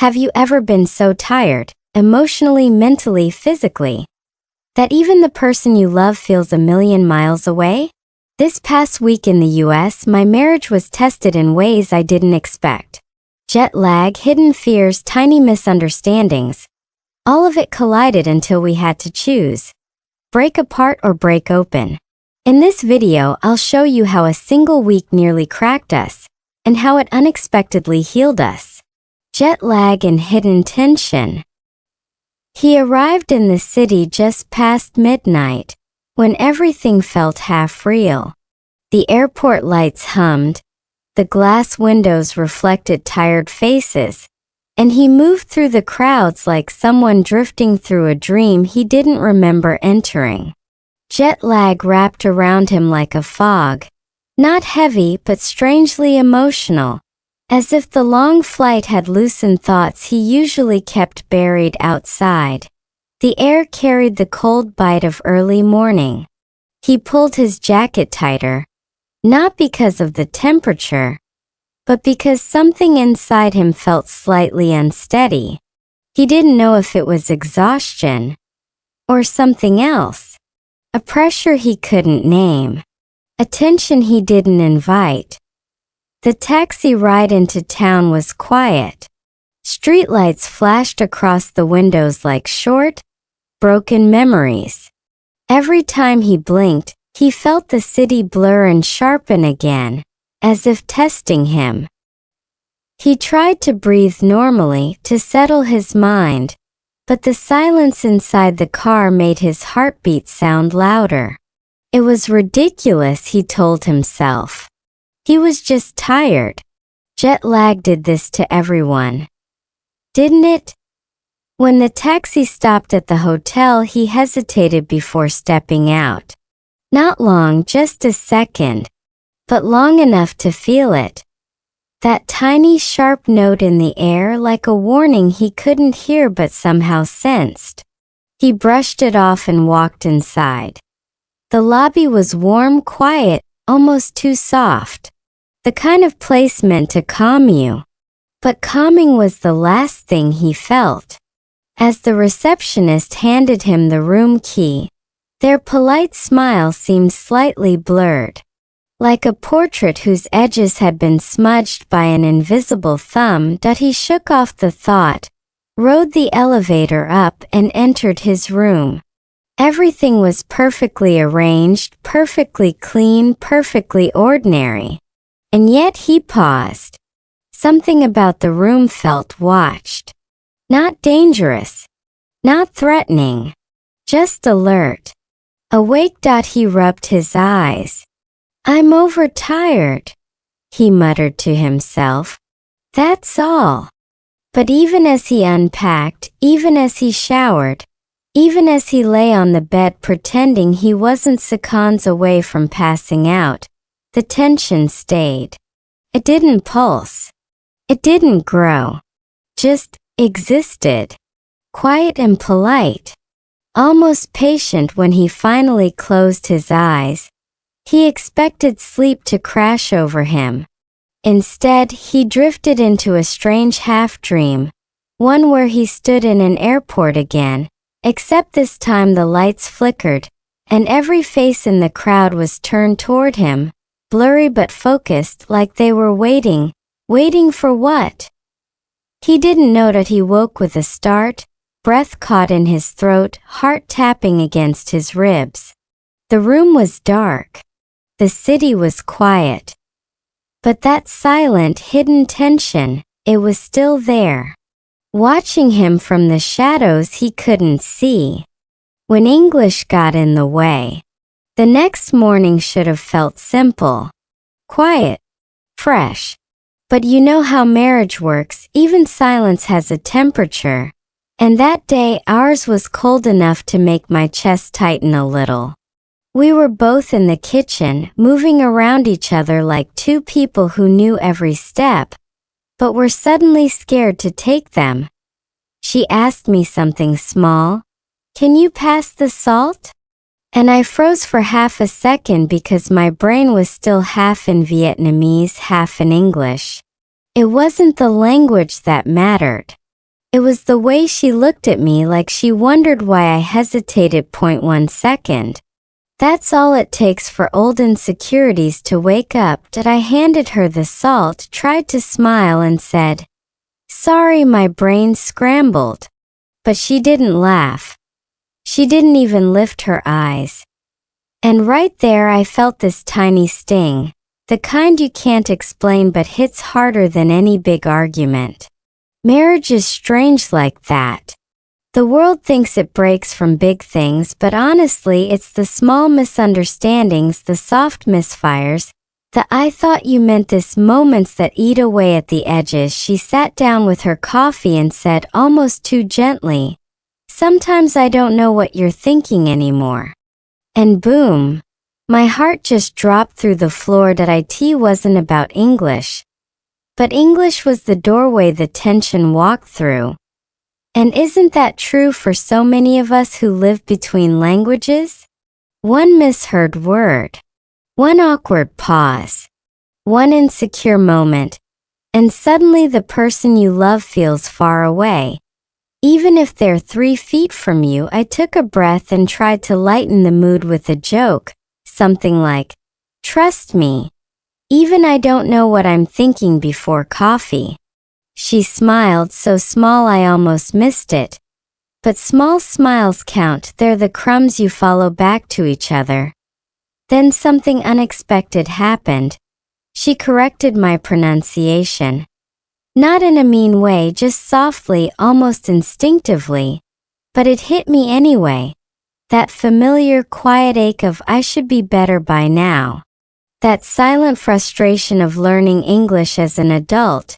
Have you ever been so tired, emotionally, mentally, physically, that even the person you love feels a million miles away? This past week in the US, my marriage was tested in ways I didn't expect. Jet lag, hidden fears, tiny misunderstandings. All of it collided until we had to choose. Break apart or break open. In this video, I'll show you how a single week nearly cracked us, and how it unexpectedly healed us. Jet lag and hidden tension. He arrived in the city just past midnight, when everything felt half real. The airport lights hummed, the glass windows reflected tired faces, and he moved through the crowds like someone drifting through a dream he didn't remember entering. Jet lag wrapped around him like a fog, not heavy but strangely emotional, as if the long flight had loosened thoughts he usually kept buried outside. The air carried the cold bite of early morning. He pulled his jacket tighter, not because of the temperature, but because something inside him felt slightly unsteady. He didn't know if it was exhaustion or something else, a pressure he couldn't name, a tension he didn't invite. The taxi ride into town was quiet. Streetlights flashed across the windows like short, broken memories. Every time he blinked, he felt the city blur and sharpen again, as if testing him. He tried to breathe normally to settle his mind, but the silence inside the car made his heartbeat sound louder. It was ridiculous, he told himself. He was just tired. Jet lag did this to everyone, didn't it? When the taxi stopped at the hotel, he hesitated before stepping out. Not long, just a second, but long enough to feel it. That tiny sharp note in the air, like a warning he couldn't hear but somehow sensed. He brushed it off and walked inside. The lobby was warm, quiet, almost too soft. The kind of place meant to calm you. But calming was the last thing he felt. As the receptionist handed him the room key, their polite smile seemed slightly blurred, like a portrait whose edges had been smudged by an invisible thumb. He shook off the thought, rode the elevator up and entered his room. Everything was perfectly arranged, perfectly clean, perfectly ordinary. And yet he paused. Something about the room felt watched. Not dangerous, not threatening, just alert. Awake. He rubbed his eyes. "I'm overtired," he muttered to himself. That's all. But even as he unpacked, even as he showered, even as he lay on the bed pretending he wasn't seconds away from passing out, the tension stayed. It didn't pulse. It didn't grow. Just existed. Quiet and polite. Almost patient. When he finally closed his eyes, he expected sleep to crash over him. Instead, he drifted into a strange half-dream, one where he stood in an airport again, except this time the lights flickered, and every face in the crowd was turned toward him, blurry but focused, like they were waiting. Waiting for what? He didn't know. He woke with a start, breath caught in his throat, heart tapping against his ribs. The room was dark. The city was quiet. But that silent, hidden tension, it was still there, watching him from the shadows he couldn't see. When English got in the way, the next morning should have felt simple, quiet, fresh. But you know how marriage works, even silence has a temperature, and that day ours was cold enough to make my chest tighten a little. We were both in the kitchen, moving around each other like two people who knew every step, but were suddenly scared to take them. She asked me something small. "Can you pass the salt?" And I froze for half a second because my brain was still half in Vietnamese, half in English. It wasn't the language that mattered. It was the way she looked at me, like she wondered why I hesitated. 1 second. That's all it takes for old insecurities to wake up. I handed her the salt, tried to smile and said, "Sorry, my brain scrambled." But she didn't laugh. She didn't even lift her eyes. And right there I felt this tiny sting, the kind you can't explain but hits harder than any big argument. Marriage is strange like that. The world thinks it breaks from big things, but honestly it's the small misunderstandings, the soft misfires, the "I thought you meant this" moments that eat away at the edges. She sat down with her coffee and said almost too gently, "Sometimes I don't know what you're thinking anymore." And boom, my heart just dropped through the floor. It wasn't about English, but English was the doorway the tension walked through. And isn't that true for so many of us who live between languages? One misheard word, one awkward pause, one insecure moment, and suddenly the person you love feels far away. Even if they're 3 feet from you. I took a breath and tried to lighten the mood with a joke, something like, "Trust me, even I don't know what I'm thinking before coffee." She smiled, so small I almost missed it. But small smiles count, they're the crumbs you follow back to each other. Then something unexpected happened. She corrected my pronunciation. Not in a mean way, just softly, almost instinctively. But it hit me anyway. That familiar quiet ache of "I should be better by now." That silent frustration of learning English as an adult.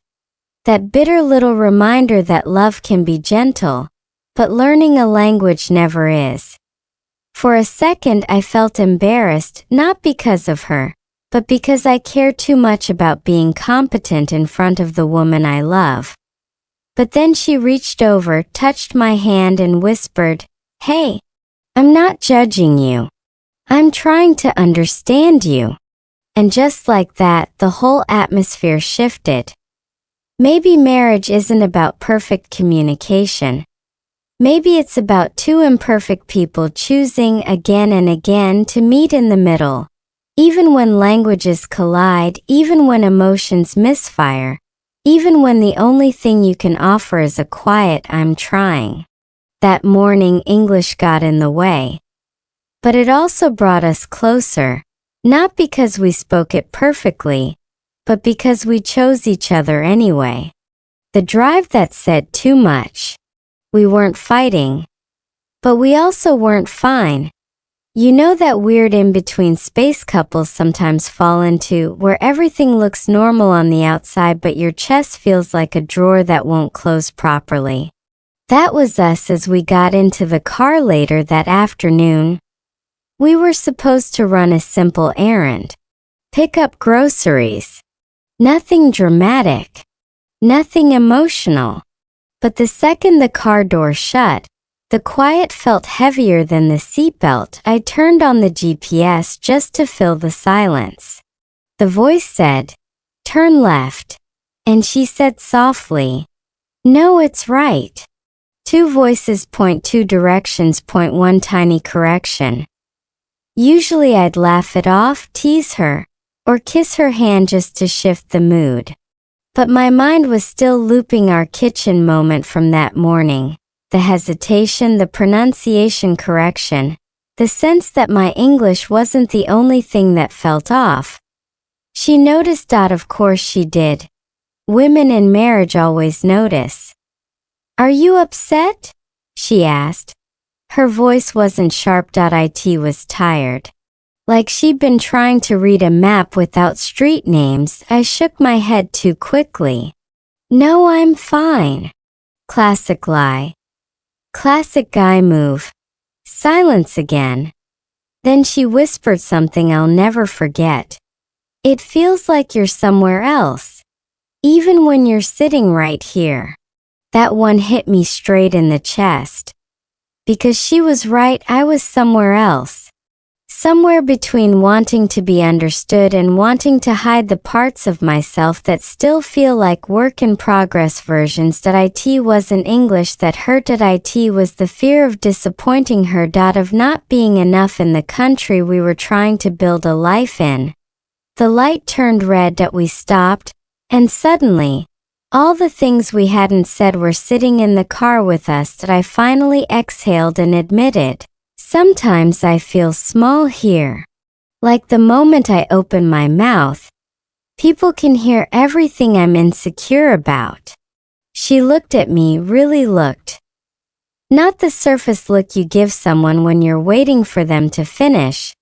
That bitter little reminder that love can be gentle, but learning a language never is. For a second I felt embarrassed, not because of her, but because I care too much about being competent in front of the woman I love. But then she reached over, touched my hand and whispered, "Hey, I'm not judging you. I'm trying to understand you." And just like that, the whole atmosphere shifted. Maybe marriage isn't about perfect communication. Maybe it's about 2 imperfect people choosing again and again to meet in the middle. Even when languages collide, even when emotions misfire, even when the only thing you can offer is a quiet "I'm trying." That morning English got in the way. But it also brought us closer, not because we spoke it perfectly, but because we chose each other anyway. The drive that said too much. We weren't fighting, but we also weren't fine. You know that weird in-between space couples sometimes fall into, where everything looks normal on the outside but your chest feels like a drawer that won't close properly. That was us as we got into the car later that afternoon. We were supposed to run a simple errand. Pick up groceries. Nothing dramatic. Nothing emotional. But the second the car door shut, the quiet felt heavier than the seatbelt. I turned on the GPS just to fill the silence. The voice said, "Turn left." And she said softly, "No, it's right." 2 voices point 2 directions. 1 tiny correction. Usually I'd laugh it off, tease her, or kiss her hand just to shift the mood. But my mind was still looping our kitchen moment from that morning. The hesitation, the pronunciation correction, the sense that my English wasn't the only thing that felt off. She noticed. Of course she did. Women in marriage always notice. "Are you upset?" she asked. Her voice wasn't sharp. It was tired. Like she'd been trying to read a map without street names. I shook my head too quickly. "No, I'm fine." Classic lie. Classic guy move. Silence again. Then she whispered something I'll never forget. "It feels like you're somewhere else, even when you're sitting right here." That one hit me straight in the chest. Because she was right, I was somewhere else. Somewhere between wanting to be understood and wanting to hide the parts of myself that still feel like work in progress versions. It wasn't English that hurt. It was the fear of disappointing her. Of not being enough in the country we were trying to build a life in. The light turned red. We stopped, and suddenly, all the things we hadn't said were sitting in the car with us. I finally exhaled and admitted, sometimes I feel small here. Like the moment I open my mouth, people can hear everything I'm insecure about. She looked at me, really looked. Not the surface look you give someone when you're waiting for them to finish,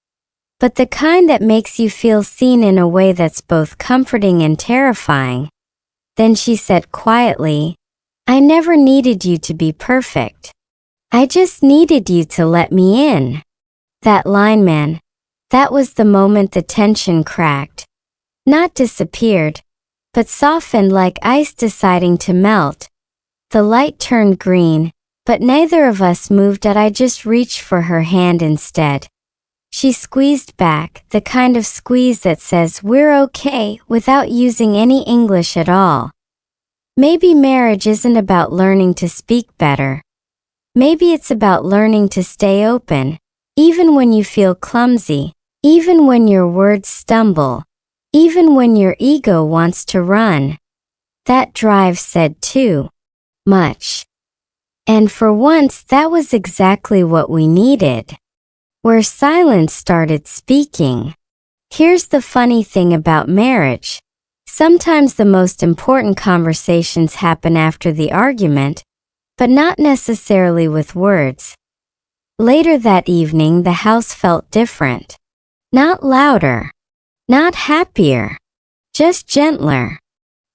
but the kind that makes you feel seen in a way that's both comforting and terrifying. Then she said quietly, I never needed you to be perfect. I just needed you to let me in. That line, man, that was the moment the tension cracked. Not disappeared, but softened like ice deciding to melt. The light turned green, but neither of us moved. I just reached for her hand instead. She squeezed back, the kind of squeeze that says we're okay without using any English at all. Maybe marriage isn't about learning to speak better. Maybe it's about learning to stay open, even when you feel clumsy, even when your words stumble, even when your ego wants to run. That drive said too much. And for once, that was exactly what we needed. Where silence started speaking. Here's the funny thing about marriage. Sometimes the most important conversations happen after the argument, but not necessarily with words. Later that evening, the house felt different. Not louder, not happier, just gentler.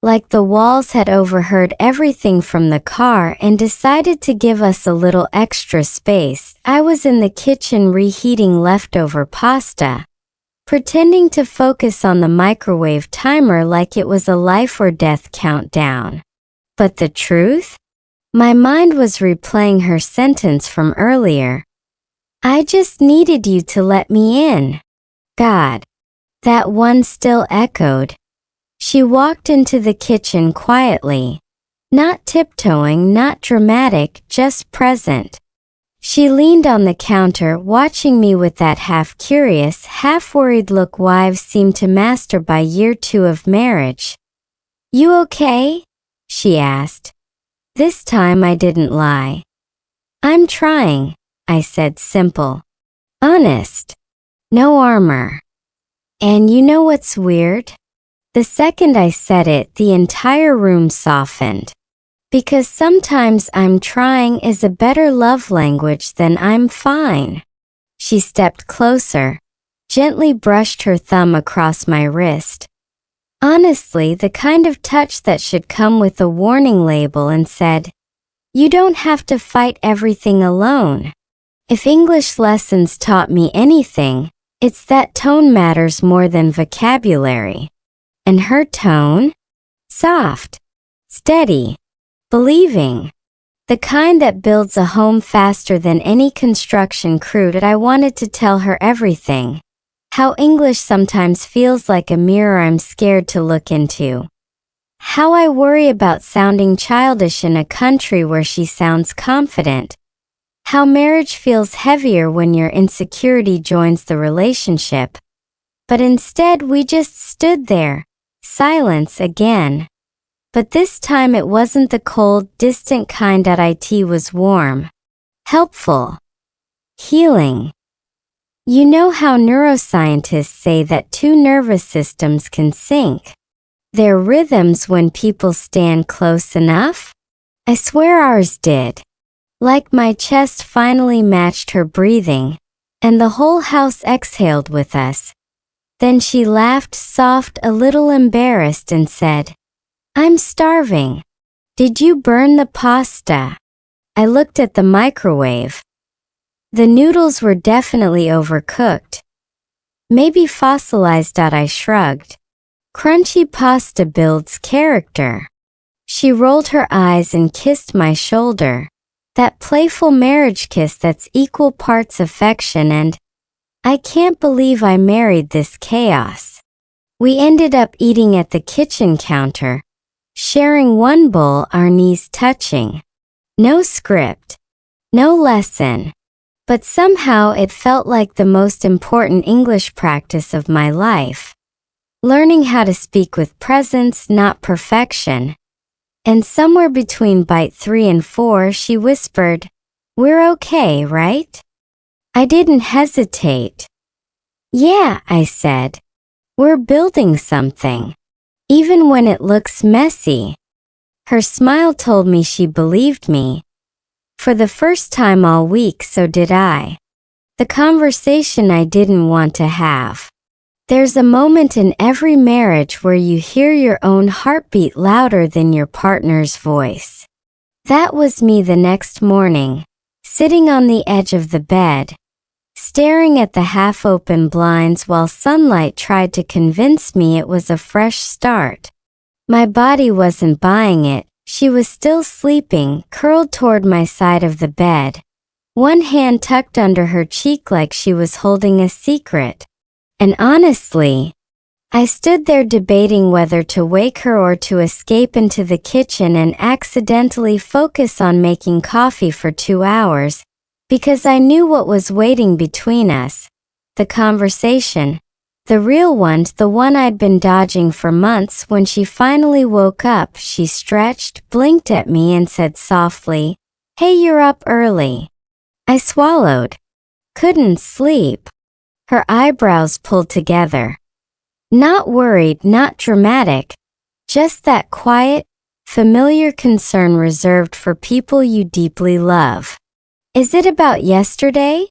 Like the walls had overheard everything from the car and decided to give us a little extra space. I was in the kitchen reheating leftover pasta, pretending to focus on the microwave timer like it was a life or death countdown. But the truth? My mind was replaying her sentence from earlier. I just needed you to let me in. God. That one still echoed. She walked into the kitchen quietly. Not tiptoeing, not dramatic, just present. She leaned on the counter, watching me with that half-curious, half-worried look wives seem to master by year 2 of marriage. You okay? She asked. This time I didn't lie. I'm trying, I said, simple. Honest. No armor. And you know what's weird? The second I said it, the entire room softened. Because sometimes I'm trying is a better love language than I'm fine. She stepped closer, gently brushed her thumb across my wrist. Honestly, the kind of touch that should come with a warning label, and said, you don't have to fight everything alone. If English lessons taught me anything, it's that tone matters more than vocabulary. And her tone? Soft, steady, believing. The kind that builds a home faster than any construction crew. I wanted to tell her everything. How English sometimes feels like a mirror I'm scared to look into. How I worry about sounding childish in a country where she sounds confident. How marriage feels heavier when your insecurity joins the relationship. But instead we just stood there, silence again. But this time it wasn't the cold, distant kind. It was warm, helpful, healing. You know how neuroscientists say that 2 nervous systems can sync their rhythms when people stand close enough? I swear ours did. Like my chest finally matched her breathing, and the whole house exhaled with us. Then she laughed soft, a little embarrassed, and said, I'm starving. Did you burn the pasta? I looked at the microwave. The noodles were definitely overcooked. Maybe fossilized. I shrugged. Crunchy pasta builds character. She rolled her eyes and kissed my shoulder. That playful marriage kiss that's equal parts affection and I can't believe I married this chaos. We ended up eating at the kitchen counter, sharing one bowl, our knees touching. No script, no lesson. But somehow it felt like the most important English practice of my life. Learning how to speak with presence, not perfection. And somewhere between bite 3 and 4, she whispered, "We're okay, right?" I didn't hesitate. "Yeah," I said. "We're building something. Even when it looks messy." Her smile told me she believed me. For the first time all week, so did I. The conversation I didn't want to have. There's a moment in every marriage where you hear your own heartbeat louder than your partner's voice. That was me the next morning, sitting on the edge of the bed, staring at the half-open blinds while sunlight tried to convince me it was a fresh start. My body wasn't buying it. She was still sleeping, curled toward my side of the bed, one hand tucked under her cheek like she was holding a secret. And honestly, I stood there debating whether to wake her or to escape into the kitchen and accidentally focus on making coffee for 2 hours, because I knew what was waiting between us. The conversation. The real one, the one I'd been dodging for months. When she finally woke up, she stretched, blinked at me and said softly, "Hey, you're up early." I swallowed. Couldn't sleep. Her eyebrows pulled together. Not worried, not dramatic, just that quiet, familiar concern reserved for people you deeply love. "Is it about yesterday?"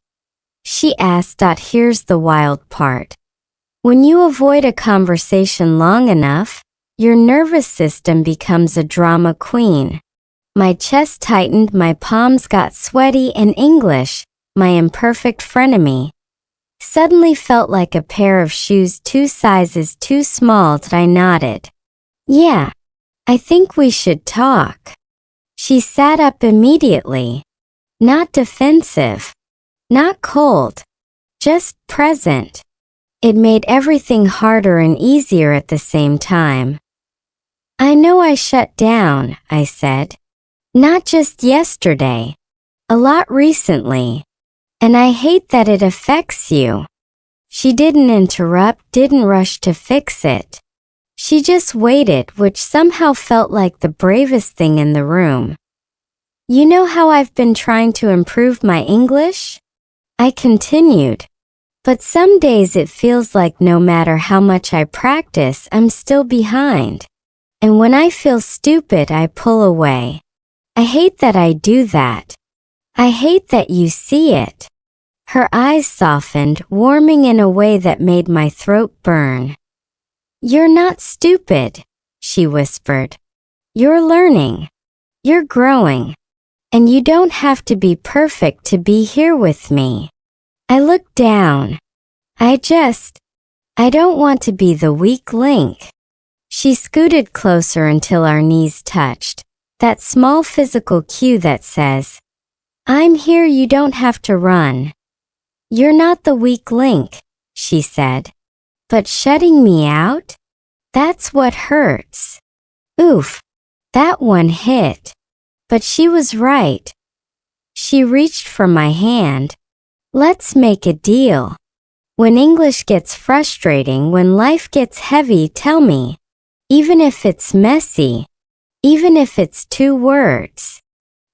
she asked. Here's the wild part. When you avoid a conversation long enough, your nervous system becomes a drama queen. My chest tightened, my palms got sweaty, and English, my imperfect frenemy, suddenly felt like a pair of shoes 2 sizes too small. I nodded. "Yeah, I think we should talk." She sat up immediately. Not defensive, not cold, just present. It made everything harder and easier at the same time. "I know I shut down," I said. "Not just yesterday. A lot recently. And I hate that it affects you." She didn't interrupt, didn't rush to fix it. She just waited, which somehow felt like the bravest thing in the room. "You know how I've been trying to improve my English?" I continued. "But some days it feels like no matter how much I practice, I'm still behind. And when I feel stupid, I pull away. I hate that I do that. I hate that you see it." Her eyes softened, warming in a way that made my throat burn. "You're not stupid," she whispered. "You're learning. You're growing. And you don't have to be perfect to be here with me." I looked down. I don't want to be the weak link." She scooted closer until our knees touched, that small physical cue that says, "I'm here, you don't have to run." "You're not the weak link," she said. "But shutting me out? That's what hurts." Oof, that one hit. But she was right. She reached for my hand. "Let's make a deal. When English gets frustrating, when life gets heavy, tell me. Even if it's messy. Even if it's 2 words."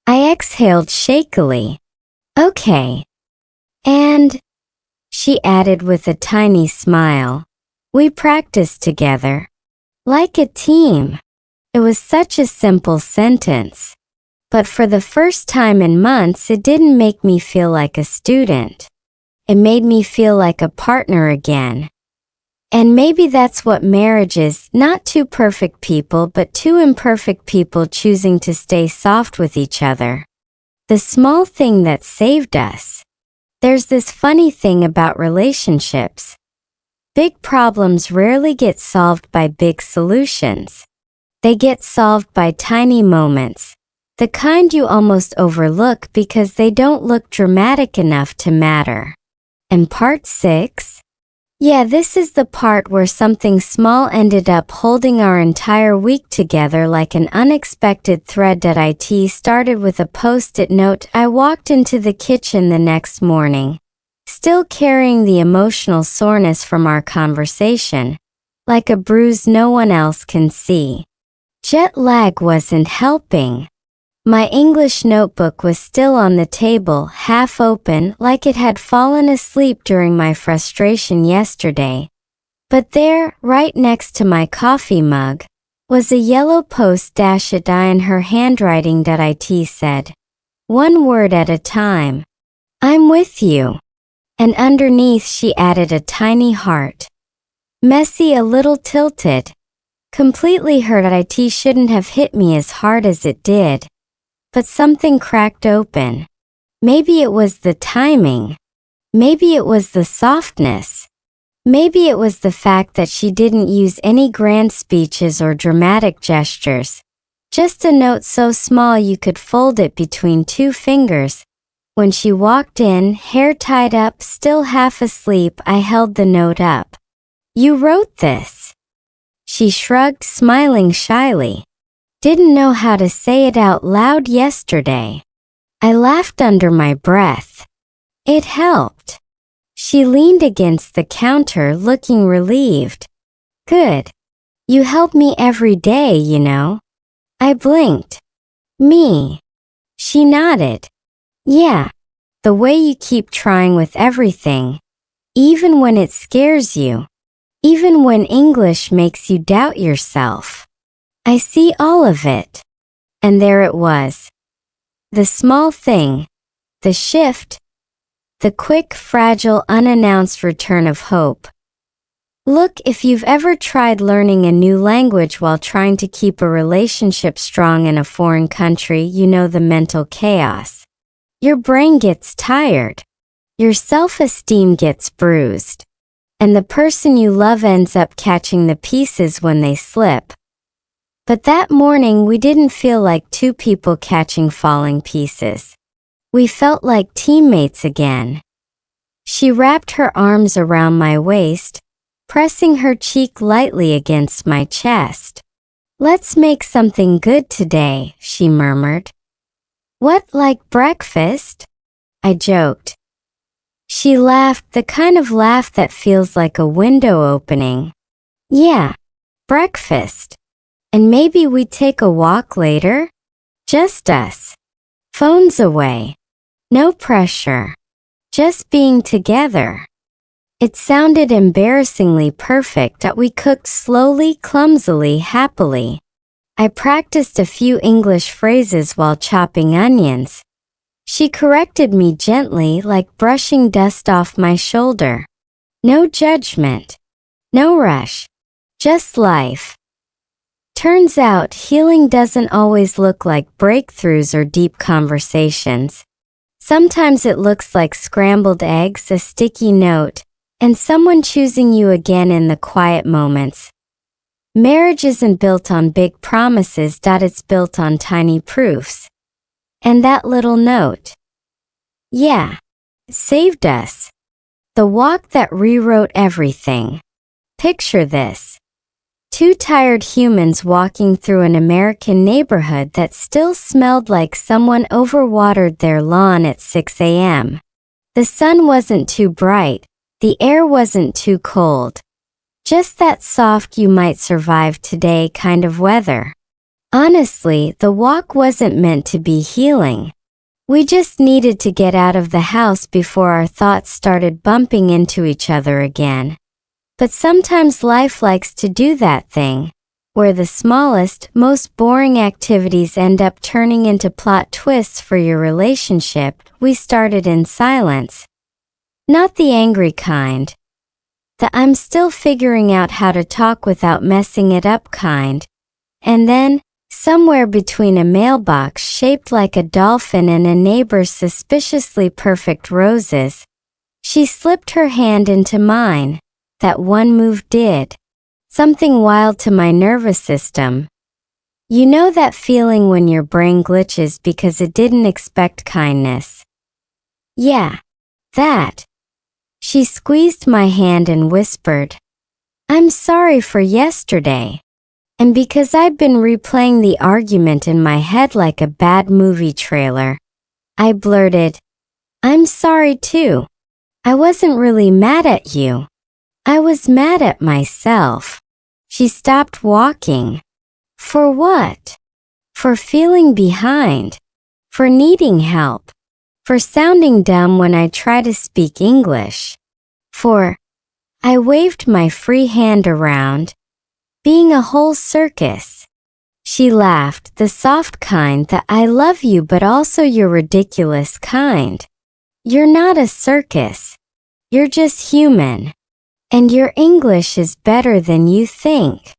I exhaled shakily. "Okay. And," she added with a tiny smile, "we practice together. Like a team." It was such a simple sentence. But for the first time in months, it didn't make me feel like a student. It made me feel like a partner again. And maybe that's what marriage is, not 2 perfect people, but 2 imperfect people choosing to stay soft with each other. The small thing that saved us. There's this funny thing about relationships. Big problems rarely get solved by big solutions. They get solved by tiny moments, the kind you almost overlook because they don't look dramatic enough to matter. And part 6? Yeah, this is the part where something small ended up holding our entire week together like an unexpected thread. It started with a post-it note. I walked into the kitchen the next morning, still carrying the emotional soreness from our conversation, like a bruise no one else can see. Jet lag wasn't helping. My English notebook was still on the table, half open, like it had fallen asleep during my frustration yesterday. But there, right next to my coffee mug, was a yellow post-it in her handwriting. It said, "One word at a time. I'm with you." And underneath she added a tiny heart. Messy, a little tilted. Completely hurt. It shouldn't have hit me as hard as it did. But something cracked open. Maybe it was the timing. Maybe it was the softness. Maybe it was the fact that she didn't use any grand speeches or dramatic gestures. Just a note so small you could fold it between 2 fingers. When she walked in, hair tied up, still half asleep, I held the note up. "You wrote this." She shrugged, smiling shyly. "Didn't know how to say it out loud yesterday." I laughed under my breath. It helped. She leaned against the counter, looking relieved. "Good. You help me every day, you know." I blinked. "Me?" She nodded. "Yeah. The way you keep trying with everything, even when it scares you, even when English makes you doubt yourself. I see all of it." And there it was. The small thing, the shift, the quick, fragile, unannounced return of hope. Look, if you've ever tried learning a new language while trying to keep a relationship strong in a foreign country, you know the mental chaos. Your brain gets tired. Your self-esteem gets bruised. And the person you love ends up catching the pieces when they slip. But that morning we didn't feel like 2 people catching falling pieces. We felt like teammates again. She wrapped her arms around my waist, pressing her cheek lightly against my chest. "Let's make something good today," she murmured. "What, like breakfast?" I joked. She laughed, the kind of laugh that feels like a window opening. "Yeah, breakfast. And maybe we take a walk later? Just us. Phones away. No pressure. Just being together." It sounded embarrassingly perfect. That we cooked slowly, clumsily, happily. I practiced a few English phrases while chopping onions. She corrected me gently, like brushing dust off my shoulder. No judgment. No rush. Just life. Turns out healing doesn't always look like breakthroughs or deep conversations. Sometimes it looks like scrambled eggs, a sticky note, and someone choosing you again in the quiet moments. Marriage isn't built on big promises. It's built on tiny proofs. And that little note, yeah, saved us. The walk that rewrote everything. Picture this. 2 tired humans walking through an American neighborhood that still smelled like someone overwatered their lawn at 6 a.m. The sun wasn't too bright, the air wasn't too cold. Just that soft you might survive today kind of weather. Honestly, the walk wasn't meant to be healing. We just needed to get out of the house before our thoughts started bumping into each other again. But sometimes life likes to do that thing, where the smallest, most boring activities end up turning into plot twists for your relationship. We started in silence. Not the angry kind. The "I'm still figuring out how to talk without messing it up" kind. And then, somewhere between a mailbox shaped like a dolphin and a neighbor's suspiciously perfect roses, she slipped her hand into mine. That one move did something wild to my nervous system. You know that feeling when your brain glitches because it didn't expect kindness? Yeah, that. She squeezed my hand and whispered, "I'm sorry for yesterday." And because I'd been replaying the argument in my head like a bad movie trailer, I blurted, "I'm sorry too. I wasn't really mad at you. I was mad at myself." She stopped walking. For what? For feeling behind. For needing help. For sounding dumb when I try to speak English. I waved my free hand around, being a whole circus. She laughed, the soft kind that I love you but also you're ridiculous kind. You're not a circus. You're just human. And your English is better than you think.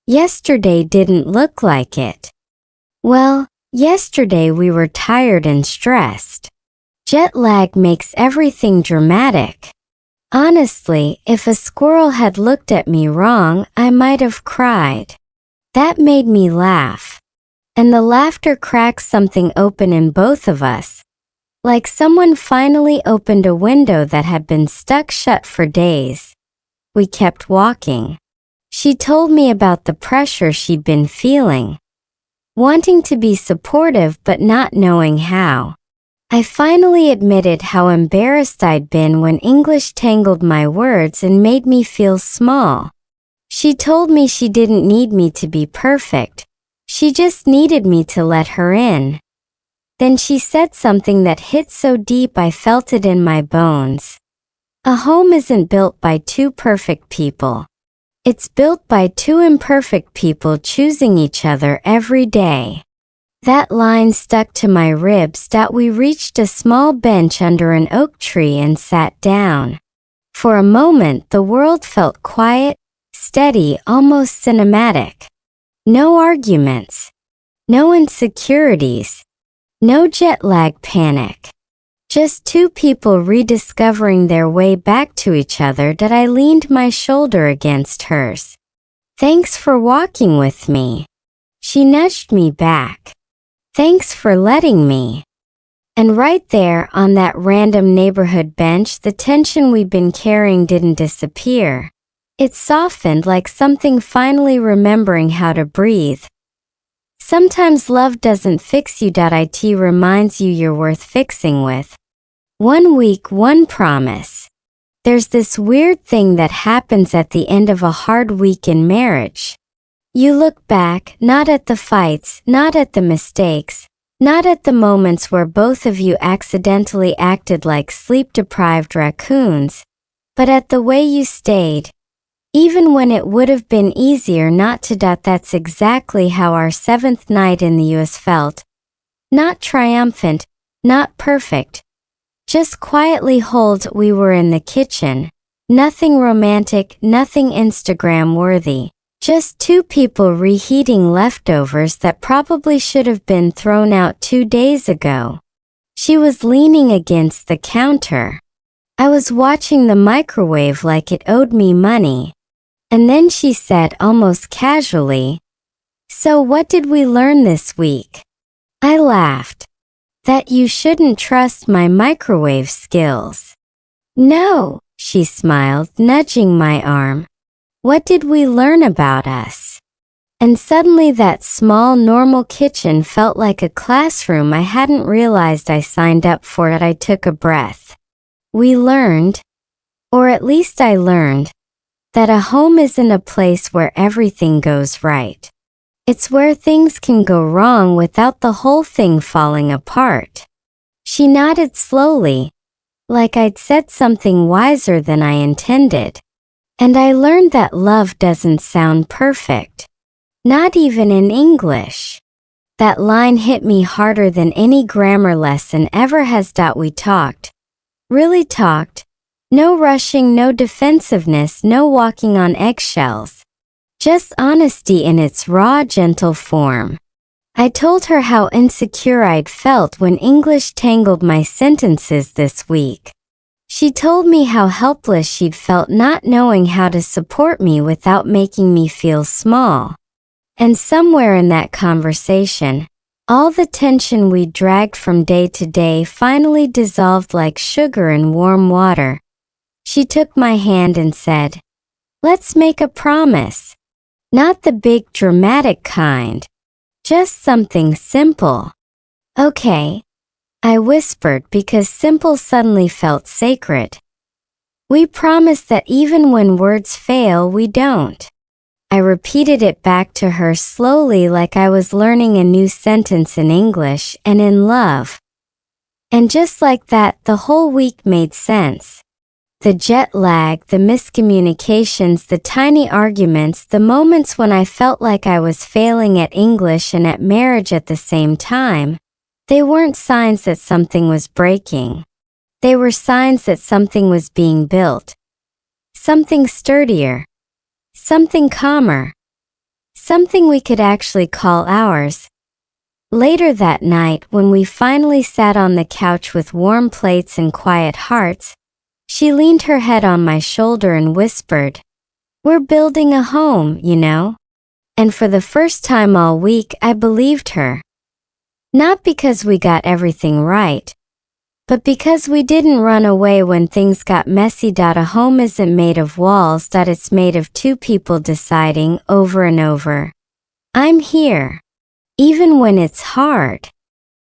Yesterday didn't look like it. Well, yesterday we were tired and stressed. Jet lag makes everything dramatic. Honestly, if a squirrel had looked at me wrong, I might have cried. That made me laugh. And the laughter cracked something open in both of us. Like someone finally opened a window that had been stuck shut for days. We kept walking. She told me about the pressure she'd been feeling. Wanting to be supportive but not knowing how. I finally admitted how embarrassed I'd been when English tangled my words and made me feel small. She told me she didn't need me to be perfect. She just needed me to let her in. Then she said something that hit so deep I felt it in my bones. A home isn't built by two perfect people. It's built by two imperfect people choosing each other every day. That line stuck to my ribs. We reached a small bench under an oak tree and sat down. For a moment the world felt quiet, steady, almost cinematic. No arguments. No insecurities. No jet lag panic. Just two people rediscovering their way back to each other. I leaned my shoulder against hers. "Thanks for walking with me." She nudged me back. "Thanks for letting me." And right there on that random neighborhood bench, the tension we'd been carrying didn't disappear. It softened like something finally remembering how to breathe. Sometimes love doesn't fix you. It reminds you you're worth fixing with. 1 week, one promise. There's this weird thing that happens at the end of a hard week in marriage. You look back, not at the fights, not at the mistakes, not at the moments where both of you accidentally acted like sleep-deprived raccoons, but at the way you stayed, even when it would have been easier not to. That's exactly how our 7th night in the US felt. Not triumphant, not perfect. Just quietly hold. We were in the kitchen. Nothing romantic, nothing Instagram-worthy. Just two people reheating leftovers that probably should have been thrown out 2 days ago. She was leaning against the counter. I was watching the microwave like it owed me money. And then she said almost casually, "So what did we learn this week?" I laughed. "That you shouldn't trust my microwave skills." "No," she smiled, nudging my arm. "What did we learn about us?" And suddenly that small, normal kitchen felt like a classroom I hadn't realized I signed up for. I took a breath. We learned, or at least I learned, that a home isn't a place where everything goes right. It's where things can go wrong without the whole thing falling apart. She nodded slowly, like I'd said something wiser than I intended. And I learned that love doesn't sound perfect. Not even in English. That line hit me harder than any grammar lesson ever has. We talked. Really talked. No rushing, no defensiveness, no walking on eggshells. Just honesty in its raw, gentle form. I told her how insecure I'd felt when English tangled my sentences this week. She told me how helpless she'd felt not knowing how to support me without making me feel small. And somewhere in that conversation, all the tension we dragged from day to day finally dissolved like sugar in warm water. She took my hand and said, "Let's make a promise. Not the big dramatic kind. Just something simple." "Okay," I whispered because simple suddenly felt sacred. "We promise that even when words fail, we don't." I repeated it back to her slowly like I was learning a new sentence in English and in love. And just like that, the whole week made sense. The jet lag, the miscommunications, the tiny arguments, the moments when I felt like I was failing at English and at marriage at the same time, they weren't signs that something was breaking. They were signs that something was being built. Something sturdier. Something calmer. Something we could actually call ours. Later that night, when we finally sat on the couch with warm plates and quiet hearts, she leaned her head on my shoulder and whispered, "We're building a home, you know." And for the first time all week, I believed her. Not because we got everything right, but because we didn't run away when things got messy. A home isn't made of walls. It's made of two people deciding over and over, "I'm here," even when it's hard.